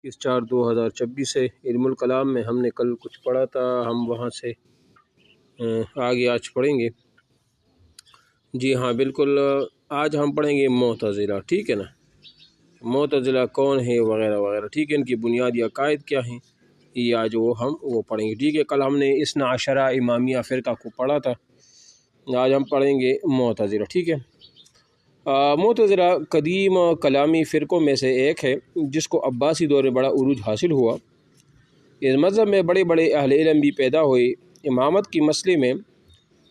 21/4/2026 سے علم الکلام میں ہم نے کل کچھ پڑھا تھا، ہم وہاں سے آگے آج پڑھیں گے۔ جی ہاں بالکل، آج ہم پڑھیں گے معتزلہ، ٹھیک ہے نا، معتزلہ کون ہے وغیرہ وغیرہ، ٹھیک ہے، ان کی بنیادی عقائد کیا ہیں، یہ آج ہم پڑھیں گے، ٹھیک ہے۔ کل ہم نے اثنا عشرہ امامیہ فرقہ کو پڑھا تھا، آج ہم پڑھیں گے معتزلہ، ٹھیک ہے۔ معتزلہ قدیم کلامی فرقوں میں سے ایک ہے جس کو عباسی دور میں بڑا عروج حاصل ہوا۔ اس مذہب میں بڑے بڑے اہل علم بھی پیدا ہوئے۔ امامت کی مسئلے میں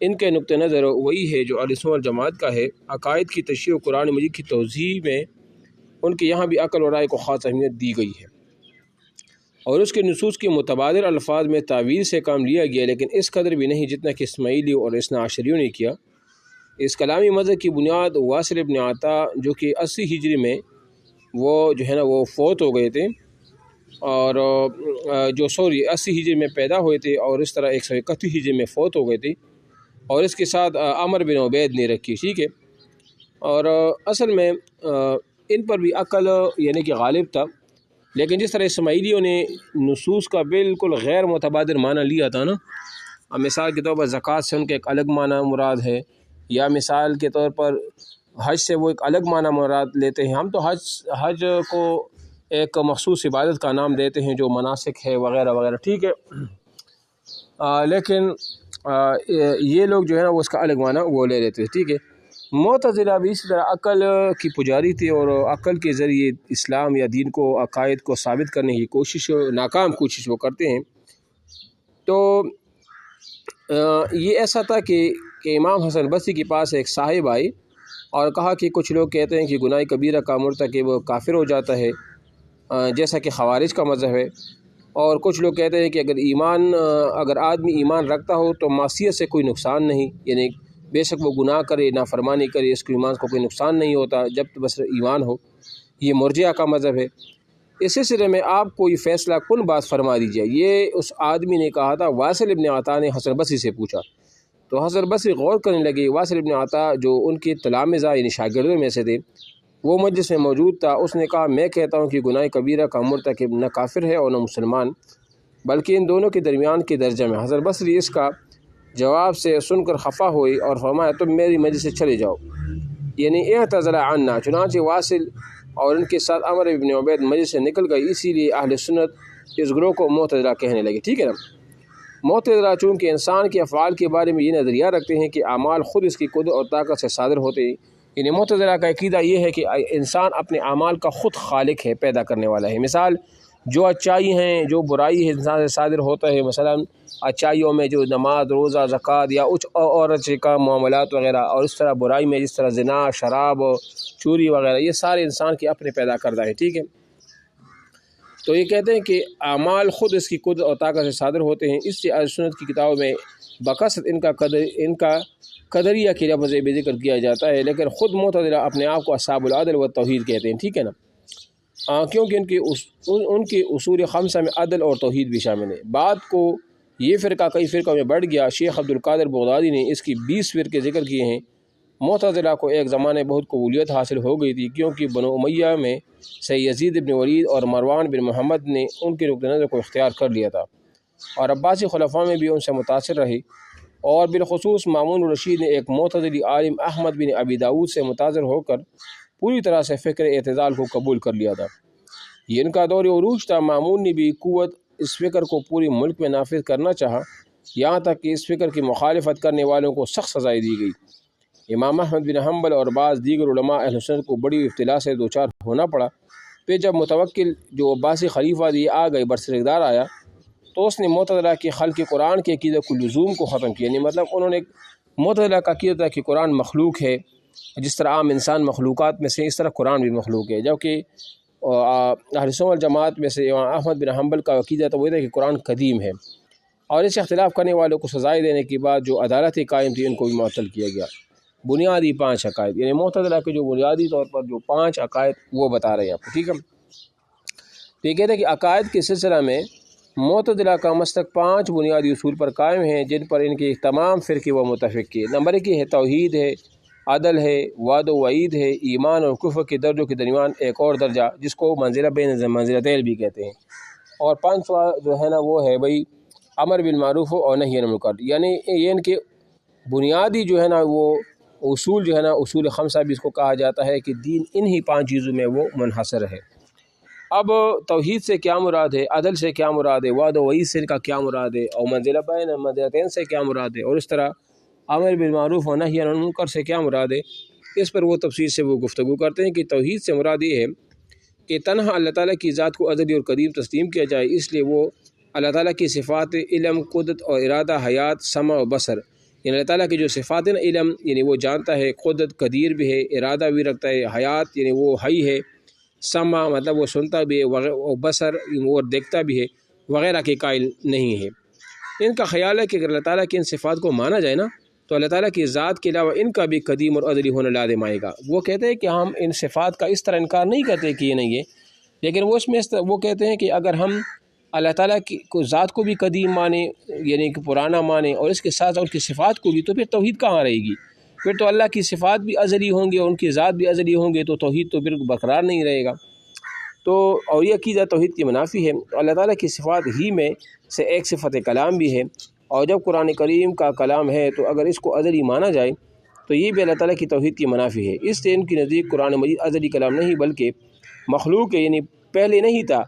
ان کے نقطہ نظر وہی ہے جو اہل سنت والجماعت کا ہے۔ عقائد کی تشریح و قرآن مجید کی توضیح میں ان کے یہاں بھی عقل و رائے کو خاص اہمیت دی گئی ہے اور اس کے نصوص کے متبادل الفاظ میں تعویل سے کام لیا گیا، لیکن اس قدر بھی نہیں جتنا کہ اسماعیلی اور اثنا عشریوں نے کیا۔ اس کلامی مذہب کی بنیاد واصل ابن عطا جو کہ 80 ہجری میں وہ فوت ہو گئے تھے، اور جو 80 ہجری میں پیدا ہوئے تھے اور اس طرح 131 ہجری میں فوت ہو گئے تھے، اور اس کے ساتھ عمر بن عبید نے رکھی، ٹھیک ہے۔ اور اصل میں ان پر بھی عقل یعنی کہ غالب تھا، لیکن جس طرح اسماعیلیوں نے نصوص کا بالکل غیر متبادر معنی لیا تھا نا، مثال کے طور پر زکوٰۃ سے ان کا ایک الگ معنی مراد ہے، یا مثال کے طور پر حج سے وہ ایک الگ معنی مراد لیتے ہیں۔ ہم تو حج کو ایک مخصوص عبادت کا نام دیتے ہیں جو مناسک ہے وغیرہ وغیرہ، ٹھیک ہے، لیکن یہ لوگ جو ہے نا وہ اس کا الگ معنی وہ لے لیتے ہیں، ٹھیک ہے۔ معتزلہ بھی اسی طرح عقل کی پجاری تھی اور عقل کے ذریعے اسلام یا دین کو عقائد کو ثابت کرنے کی ناکام کوشش وہ کرتے ہیں۔ تو یہ ایسا تھا کہ امام حسن بصری کے پاس ایک صاحب آئی اور کہا کہ کچھ لوگ کہتے ہیں کہ گناہ کبیرہ کا مرتکب وہ کافر ہو جاتا ہے، جیسا کہ خوارج کا مذہب ہے، اور کچھ لوگ کہتے ہیں کہ اگر آدمی ایمان رکھتا ہو تو معصیت سے کوئی نقصان نہیں، یعنی بے شک وہ گناہ کرے نافرمانی کرے اس کو ایمان کو کوئی نقصان نہیں ہوتا جب بس ایمان ہو، یہ مرجئہ کا مذہب ہے۔ اس سلسلے میں آپ کو یہ فیصلہ کن بات فرما دیجیے، یہ اس آدمی نے کہا تھا۔ واصل ابن عطا نے حسن بصری سے پوچھا تو حسن بصری غور کرنے لگے۔ واصل ابن عطا جو ان کے تلامذہ یعنی شاگردوں میں سے تھے، وہ مجلس میں موجود تھا۔ اس نے کہا میں کہتا ہوں کہ گناہ کبیرہ کا مرتکب نہ کافر ہے اور نہ مسلمان، بلکہ ان دونوں کے درمیان کے درجہ میں۔ حسن بصری اس کا جواب سے سن کر خفا ہوئی اور فرمایا تم میری مجلس سے چلے جاؤ، یعنی اعتزل عنا۔ چنانچہ واصل اور ان کے ساتھ عمر بن عبید مجلس سے نکل گئی۔ اسی لیے اہل سنت اس گروہ کو معتزلہ کہنے لگے، ٹھیک ہے نا۔ معتزلہ چونکہ انسان کے افعال کے بارے میں یہ نظریہ رکھتے ہیں کہ اعمال خود اس کی قدرت اور طاقت سے صادر ہوتے ہیں، یعنی معتزلہ کا عقیدہ یہ ہے کہ انسان اپنے اعمال کا خود خالق ہے، پیدا کرنے والا ہے۔ مثال جو اچائی ہیں جو برائی ہے انسان سے صادر ہوتا ہے، مثلا اچائیوں میں جو نماز روزہ زکوٰۃ یا کچھ عورت کا معاملات وغیرہ، اور اس طرح برائی میں جس طرح زنا شراب چوری وغیرہ، یہ سارے انسان کے اپنے پیدا کردہ ہے، ٹھیک ہے۔ تو یہ کہتے ہیں کہ اعمال خود اس کی قدرت اور طاقت سے صادر ہوتے ہیں، اس لیے اہل سنت کی کتابوں میں بکثرت ان کا قدریہ کے لفظ بے ذکر کیا جاتا ہے، لیکن خود معتزلہ اپنے آپ کو اصحاب العدل و توحید کہتے ہیں، ٹھیک ہے نا، کیونکہ ان کے اصول خمسہ میں عدل اور توحید بھی شامل ہے۔ بعد کو یہ فرقہ کئی فرقوں میں بڑھ گیا۔ شیخ عبد القادر بغدادی نے اس کی 20 فرقے ذکر کیے ہیں۔ معتزلہ کو ایک زمانے بہت قبولیت حاصل ہو گئی تھی، کیونکہ بنو امیہ میں سے یزید بن ولید اور مروان بن محمد نے ان کے نقطہ نظر کو اختیار کر لیا تھا، اور عباسی خلفاء میں بھی ان سے متاثر رہی، اور بالخصوص مامون الرشید نے ایک معتزلی عالم احمد بن ابی داود سے متاثر ہو کر پوری طرح سے فکر اعتزال کو قبول کر لیا تھا۔ یہ ان کا دور عروج تھا۔ مامون نے بھی قوت اس فکر کو پورے ملک میں نافذ کرنا چاہا، یہاں تک کہ اس فکر کی مخالفت کرنے والوں کو سخت سزائیں دی گئی۔ امام احمد بن حنبل اور بعض دیگر علماء اہل سنت کو بڑی ابتلا سے دوچار ہونا پڑا۔ پھر جب متوکل جو عباسی خلیفہ دی آ گئے، برسردار آیا، تو اس نے معتزلہ کے خلق قرآن کے عقیدہ کو لزوم کو ختم کیا، یعنی مطلب انہوں نے معتزلہ کا عقیدہ تھا کہ قرآن مخلوق ہے، جس طرح عام انسان مخلوقات میں سے اس طرح قرآن بھی مخلوق ہے، جبکہ اہل سنت والجماعت میں سے امام احمد بن حنبل کا عقیدہ تو وہ تھا کہ قرآن قدیم ہے، اور اس اختلاف کرنے والوں کو سزائیں دینے کے بعد جو عدالتیں قائم تھی ان کو بھی معطل کیا گیا۔ بنیادی 5 عقائد، یعنی معتزلہ کے جو بنیادی طور پر جو 5 عقائد وہ بتا رہے ہیں آپ کو، ٹھیک ہے۔ تو یہ کہتے ہیں کہ عقائد کے سلسلہ میں معتزلہ کا مسلک 5 بنیادی اصول پر قائم ہیں، جن پر ان کے تمام فرقے وہ متفق کیے۔ نمبر 1 یہ ہے توحید ہے، عدل ہے، وعد و وعید ہے، ایمان اور کفر کے درجوں کے درمیان ایک اور درجہ جس کو منزلہ بین منزلتین بھی کہتے ہیں، اور پانچواں جو ہے نا وہ ہے بھئی امر بالمعروف اور نہی عن المنکر، یعنی یہ ان کے بنیادی جو ہے نا وہ اصول جو ہے نا اصول خمسہ بھی اس کو کہا جاتا ہے کہ دین انہی پانچ چیزوں میں وہ منحصر ہے۔ اب توحید سے کیا مراد ہے، عدل سے کیا مراد ہے، وعد و وعید سے ان کا کیا مراد ہے، اور منزلہ بین منزلتین سے کیا مراد ہے، اور اس طرح امر بالمعروف و نہی عن المنکر سے کیا مراد ہے، اس پر وہ تفصیل سے وہ گفتگو کرتے ہیں کہ توحید سے مراد یہ ہے کہ تنہا اللہ تعالیٰ کی ذات کو ازلی اور قدیم تسلیم کیا جائے، اس لیے وہ اللہ تعالیٰ کی صفات علم، قدرت اور ارادہ، حیات، سمع و بصر، یعنی اللہ تعالیٰ کی جو صفات ہیں، علم یعنی وہ جانتا ہے، قدرت قدیر بھی ہے، ارادہ بھی رکھتا ہے، حیات یعنی وہ حی ہے، سمع مطلب وہ سنتا بھی ہے، اور بصر وہ دیکھتا بھی ہے وغیرہ کے قائل نہیں ہے۔ ان کا خیال ہے کہ اگر اللہ تعالیٰ کی ان صفات کو مانا جائے نا تو اللہ تعالیٰ کی ذات کے علاوہ ان کا بھی قدیم اور ازلی ہونا لازم آئے گا۔ وہ کہتے ہیں کہ ہم ان صفات کا اس طرح انکار نہیں کرتے کہ یہ نہیں ہے، لیکن وہ اس میں وہ کہتے ہیں کہ اگر ہم اللہ تعالیٰ کی ذات کو بھی قدیم مانیں یعنی کہ پرانا مانیں اور اس کے ساتھ ان کی صفات کو بھی، تو پھر توحید کہاں رہے گی؟ پھر تو اللہ کی صفات بھی ازلی ہوں گے اور ان کی ذات بھی ازلی ہوں گے، تو توحید تو پھر برقرار نہیں رہے گا۔ تو اور یہ عقیدہ توحید کی منافی ہے۔ اللہ تعالیٰ کی صفات ہی میں سے ایک صفت کلام بھی ہے، اور جب قرآن کریم کا کلام ہے تو اگر اس کو ازلی مانا جائے تو یہ بھی اللہ تعالیٰ کی توحید کی منافی ہے۔ اس سے ان کی نزدیک قرآن مجید ازلی کلام نہیں بلکہ مخلوق ہے، یعنی پہلے نہیں تھا،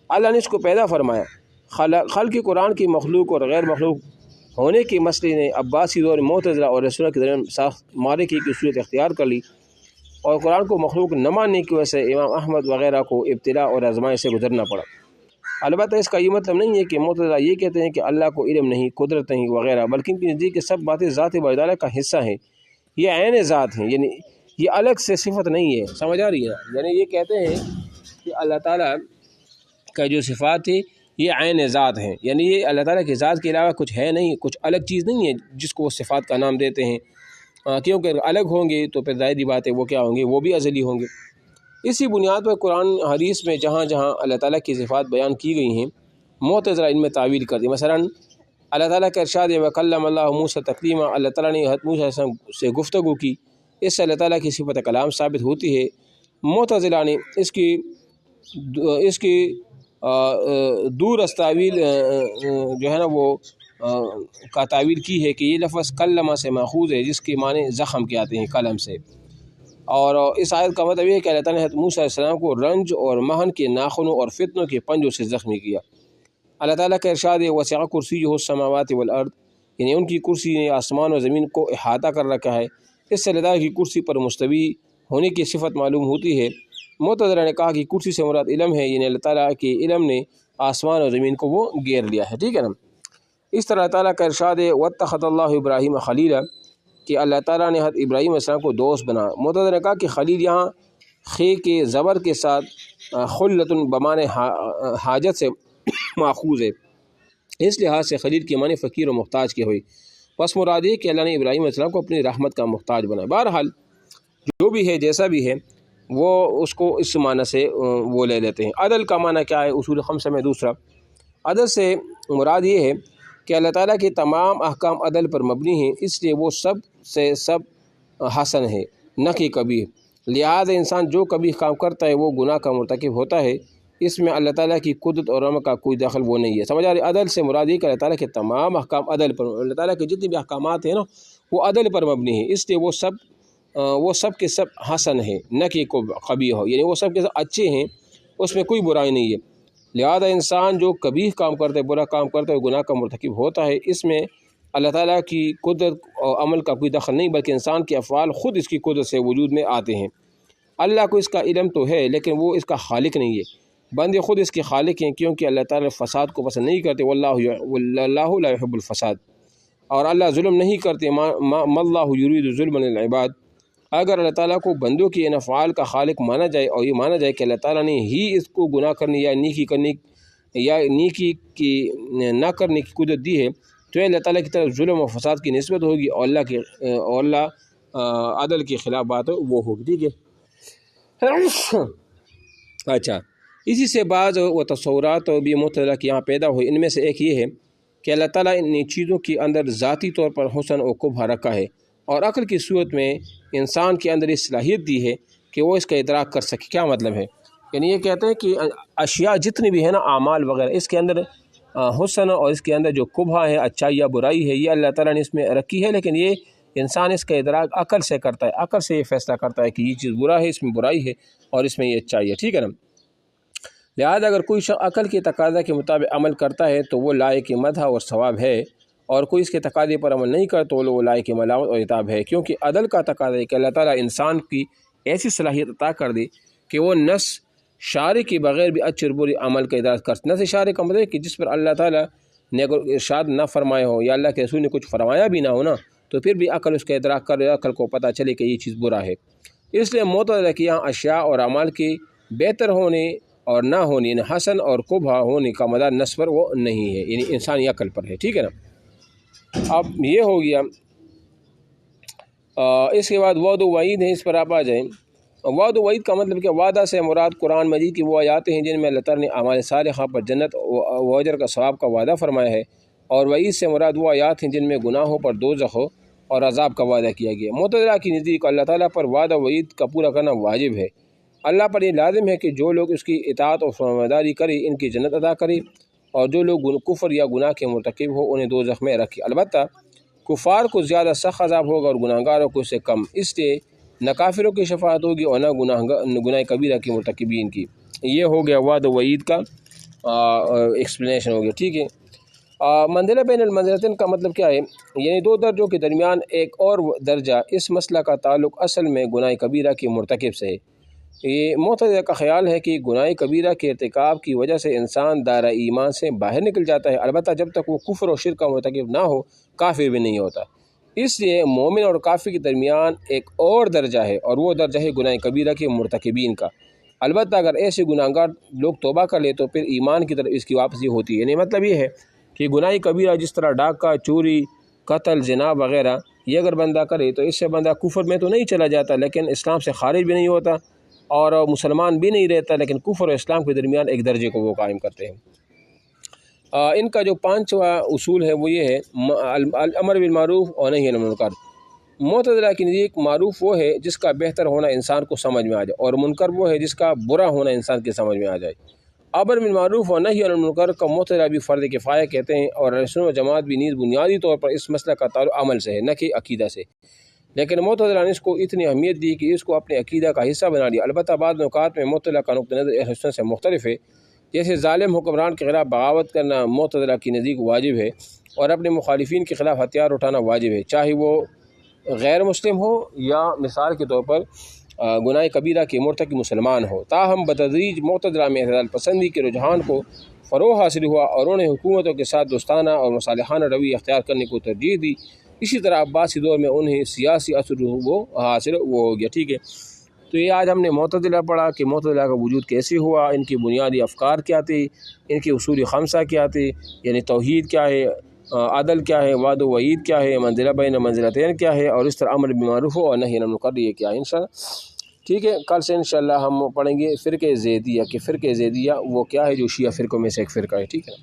اللہ نے اس کو پیدا فرمایا۔ خلق قرآن کی مخلوق اور غیر مخلوق ہونے کے مسئلے نے عباسی دور معتزلہ اور رسولہ کے درمیان ساخت مارکے کی صورت اختیار کر لی، اور قرآن کو مخلوق نہ ماننے کی وجہ سے امام احمد وغیرہ کو ابتلاء اور آزمائش سے گزرنا پڑا۔ البتہ اس کا یہ مطلب نہیں ہے کہ معتزلہ یہ کہتے ہیں کہ اللہ کو علم نہیں، قدرت نہیں وغیرہ، بلکہ ان کی نزدیک کہ سب باتیں ذات باری کا حصہ ہیں، یہ عین ذات ہیں، یعنی یہ الگ سے صفت نہیں ہے۔ سمجھ آ رہی ہے؟ یعنی یہ کہتے ہیں کہ اللہ تعالیٰ کا جو صفات ہے یہ عین ذات ہیں، یعنی یہ اللہ تعالیٰ کی ذات کے علاوہ کچھ ہے نہیں، کچھ الگ چیز نہیں ہے جس کو وہ صفات کا نام دیتے ہیں، کیونکہ الگ ہوں گے تو پھر ظاہری بات ہے وہ کیا ہوں گے، وہ بھی ازلی ہوں گے۔ اسی بنیاد پر قرآن حدیث میں جہاں جہاں اللہ تعالیٰ کی صفات بیان کی گئی ہیں معتزلہ ان میں تعویل کر دی۔ مثلا اللہ تعالیٰ کا ارشاد ہے وَكَلَّمَ اللَّهُ مُوسَىٰ تَكْلِيمًا، اللہ تعالیٰ نے حضرت موسیٰ علیہ السلام سے گفتگو کی، اس سے اللہ تعالیٰ کی صفت کلام ثابت ہوتی ہے۔ معتزلہ نے اس کی دور از تعویل جو ہے نا وہ کا تعویل کی ہے کہ یہ لفظ کلمہ سے ماخوذ ہے، جس کے معنی زخم کے آتے ہیں قلم سے، اور اس آیت کا مطلب یہ ہے کہ اللہ تعالیٰ نے حضرت موسیٰ علیہ السلام کو رنج اور محن کے ناخنوں اور فتنوں کے پنجوں سے زخمی کیا۔ اللہ تعالیٰ کا ارشاد ہے وسع کرسیہ السماوات والارض، یعنی ان کی کرسی نے آسمان و زمین کو احاطہ کر رکھا ہے، اس سے اللہ تعالیٰ کی کرسی پر مستوی ہونے کی صفت معلوم ہوتی ہے۔ معتزلہ نے کہا کہ کرسی سے مراد علم ہے، یعنی اللہ تعالیٰ کے علم نے آسمان و زمین کو وہ گھیر لیا ہے، ٹھیک ہے نا۔ اس طرح اللہ تعالیٰ کا ارشاد ہے واتخذ اللہ ابراہیم خلیلا، کہ اللہ تعالیٰ نے حضرت ابراہیم علیہ السلام کو دوست بنا۔ معتزلہ نے کہا کہ خلیل یہاں خے کے زبر کے ساتھ خلۃ بمعنی حاجت سے ماخوذ ہے، اس لحاظ سے خلیل کے معنی فقیر و محتاج کے ہوئی، پس مراد ہے کہ اللہ نے ابراہیم علیہ السلام کو اپنی رحمت کا محتاج بنایا۔ بہرحال جو بھی ہے جیسا بھی ہے وہ اس کو اس معنی سے وہ لے لیتے ہیں۔ عدل کا معنی کیا ہے اصول خمسہ میں دوسرا؟ عدل سے مراد یہ ہے کہ اللہ تعالیٰ کے تمام احکام عدل پر مبنی ہیں، اس لیے وہ سب سے سب حسن ہے نہ کہ کبھی، لہذا انسان جو کبھی کام کرتا ہے وہ گناہ کا مرتکب ہوتا ہے، اس میں اللہ تعالیٰ کی قدرت اور رحمت کا کوئی دخل وہ نہیں ہے۔ سمجھ آ رہی؟ عدل سے مراد یہ کہ اللہ تعالیٰ کے تمام احکام عدل پر، اللہ تعالیٰ کے جتنے بھی احکامات ہیں نا وہ عدل پر مبنی ہیں، اس لیے وہ سب کے سب حسن ہے نہ کہ قبیح ہو، یعنی وہ سب کے سب اچھے ہیں، اس میں کوئی برائی نہیں ہے۔ لہذا انسان جو کبھی کام کرتا ہے، برا کام کرتا ہے، گناہ کا مرتکب ہوتا ہے، اس میں اللہ تعالیٰ کی قدرت اور عمل کا کوئی دخل نہیں، بلکہ انسان کے افعال خود اس کی قدرت سے وجود میں آتے ہیں۔ اللہ کو اس کا علم تو ہے لیکن وہ اس کا خالق نہیں ہے، بندے خود اس کے خالق ہیں، کیونکہ اللہ تعالیٰ فساد کو پسند نہیں کرتے، واللہ لا يحب الفساد، اور اللہ ظلم نہیں کرتے، ما اللہ یرید ظلم للعباد۔ اگر اللہ تعالیٰ کو بندوں کی ان افعال کا خالق مانا جائے اور یہ مانا جائے کہ اللہ تعالیٰ نے ہی اس کو گناہ کرنے یا نیکی کرنے یا نیکی کی نہ کرنے کی قدرت دی ہے، تو اللہ تعالیٰ کی طرف ظلم و فساد کی نسبت ہوگی، اور اللہ عدل کے خلاف بات وہ ہوگی، ٹھیک ہے۔ اچھا، اسی سے بعض و تصورات بھی معتزلہ کے یہاں پیدا ہوئی، ان میں سے ایک یہ ہے کہ اللہ تعالیٰ ان چیزوں کے اندر ذاتی طور پر حسن و قبح رکھا ہے، اور عقل کی صورت میں انسان کے اندر اس صلاحیت دی ہے کہ وہ اس کا ادراک کر سکے۔ کیا مطلب ہے؟ یعنی یہ کہتے ہیں کہ اشیاء جتنی بھی ہے نا، اعمال وغیرہ، اس کے اندر حسن اور اس کے اندر جو قبح ہے، اچائی یا برائی ہے، یہ اللہ تعالیٰ نے اس میں رکھی ہے، لیکن یہ انسان اس کا ادراک عقل سے کرتا ہے، عقل سے یہ فیصلہ کرتا ہے کہ یہ چیز برا ہے، اس میں برائی ہے اور اس میں یہ اچائی ہے، ٹھیک ہے نا۔ لہذا اگر کوئی شخص عقل کی تقاضا کے مطابق عمل کرتا ہے تو وہ لائق مدح اور ثواب ہے، اور کوئی اس کے تقاضے پر عمل نہیں کرتا تو وہ لائق ملامت اور عتاب ہے، کیونکہ عدل کا تقاضا ہے کہ اللہ تعالیٰ انسان کی ایسی صلاحیت عطا کر دے کہ وہ نص شارع کے بغیر بھی اچھے اور برے عمل کا ادراک کر سکے۔ نص شارع کا مطلب ہے کہ جس پر اللہ تعالیٰ نے اگر ارشاد نہ فرمائے ہو یا اللہ کے رسول نے کچھ فرمایا بھی نہ ہو نا، تو پھر بھی عقل اس کا ادراک کر رہے، عقل کو پتہ چلے کہ یہ چیز برا ہے۔ اس لیے معتزلہ کے یہاں اشیاء اور اعمال کے بہتر ہونے اور نہ ہونے، یعنی حسن اور قبح ہونے کا مدار نص پر وہ نہیں ہے، یعنی انسانی عقل پر ہے، ٹھیک ہے نا۔ اب یہ ہو گیا، اس کے بعد وعد و وعید ہے، اس پر آپ آ جائیں۔ وعد و وعید کا مطلب کہ وعدہ سے مراد قرآن مجید کی وہ آیات ہیں جن میں اللہ تعالیٰ نے اعمال صالحہ پر جنت و اجر کا ثواب کا وعدہ فرمایا ہے، اور وعید سے مراد وہ آیات ہیں جن میں گناہوں پر دوزخ اور عذاب کا وعدہ کیا گیا۔ معتزلہ کی نزدیک اللہ تعالیٰ پر وعدہ و وعید کا پورا کرنا واجب ہے، اللہ پر یہ لازم ہے کہ جو لوگ اس کی اطاعت اور فرمانبرداری کرے ان کی جنت عطا کرے، اور جو لوگ کفر یا گناہ کے مرتکب ہو انہیں دوزخ میں رکھے۔ البتہ کفار کو زیادہ سخت عذاب ہوگا اور گناہ گاروں کو اس سے کم، اس لیے نہ کافروں کی شفاعت ہوگی اور نہ گناہ کبیرہ کے مرتکبین کی۔ یہ ہو گیا وعد و وعید کا ایکسپلینیشن ہو گیا، ٹھیک ہے۔ منزلہ بین المنزلتین کا مطلب کیا ہے؟ یعنی دو درجوں کے درمیان ایک اور درجہ، اس مسئلہ کا تعلق اصل میں گناہ کبیرہ کے مرتکب سے ہے۔ یہ معتزلہ کا خیال ہے کہ گناہ کبیرہ کے ارتکاب کی وجہ سے انسان دائرہ ایمان سے باہر نکل جاتا ہے، البتہ جب تک وہ کفر و شرک کا مرتکب نہ ہو کافر بھی نہیں ہوتا۔ اس لیے مومن اور کافر کے درمیان ایک اور درجہ ہے، اور وہ درجہ ہے گناہ کبیرہ کے مرتکبین کا۔ البتہ اگر ایسے گناہ گار لوگ توبہ کر لے تو پھر ایمان کی طرف اس کی واپسی ہوتی ہے۔ یعنی مطلب یہ ہے کہ گناہ کبیرہ جس طرح ڈاکہ، چوری، قتل، زنا وغیرہ، یہ اگر بندہ کرے تو اس سے بندہ کفر میں تو نہیں چلا جاتا، لیکن اسلام سے خارج بھی نہیں ہوتا اور مسلمان بھی نہیں رہتا، لیکن کفر اور اسلام کے درمیان ایک درجے کو وہ قائم کرتے ہیں۔ ان کا جو پانچواں اصول ہے وہ یہ ہے الامر بالمعروف اور نہی عن المنکر۔ معتزلہ کی نزدیک معروف وہ ہے جس کا بہتر ہونا انسان کو سمجھ میں آ جائے، اور منکر وہ ہے جس کا برا ہونا انسان کے سمجھ میں آ جائے۔ امر بالمعروف اور نہی عن المنکر کا معتزلہ بھی فرض کفایہ کہتے ہیں، اور اہل سنت و جماعت بھی نیز بنیادی طور پر اس مسئلہ کا تعلق عمل سے ہے نہ کہ عقیدہ سے، لیکن معتزلہ نے اس کو اتنی اہمیت دی کہ اس کو اپنے عقیدہ کا حصہ بنا لیا۔ البتہ بعض نکات میں معتزلہ کا نقطہ نظر اہل سنت سے مختلف ہے، جیسے ظالم حکمران کے خلاف بغاوت کرنا معتزلہ کی نزدیک واجب ہے، اور اپنے مخالفین کے خلاف ہتھیار اٹھانا واجب ہے، چاہے وہ غیر مسلم ہو یا مثال کے طور پر گناہ کبیرہ کے مرتکب مسلمان ہو۔ تاہم بتدریج معتزلہ میں اعتدال پسندی کے رجحان کو فروغ حاصل ہوا، اور انہوں نے حکومتوں کے ساتھ دوستانہ اور مصالحانہ روی اختیار کرنے کو ترجیح دی۔ اسی طرح عباسی دور میں انہیں سیاسی اثر وہ حاصل وہ ہو گیا، ٹھیک ہے۔ تو یہ آج ہم نے معتزلہ پڑھا کہ معتزلہ کا وجود کیسے ہوا، ان کی بنیادی افکار کیا تھے، ان کے اصول خمسہ کیا تھے، یعنی توحید کیا ہے، عدل کیا ہے، وعد و وعید کیا ہے، منزلہ بین منزلتین کیا ہے، اور اس طرح امر بالمعروف اور نہی عن المنکر یہ کیا ہے انشاءاللہ، ٹھیک ہے۔ کل سے انشاءاللہ ہم پڑھیں گے فرقہ زیدیہ کہ فرقہ زیدیہ وہ کیا ہے جو شیعہ فرقوں میں سے ایک فرقہ ہے، ٹھیک ہے۔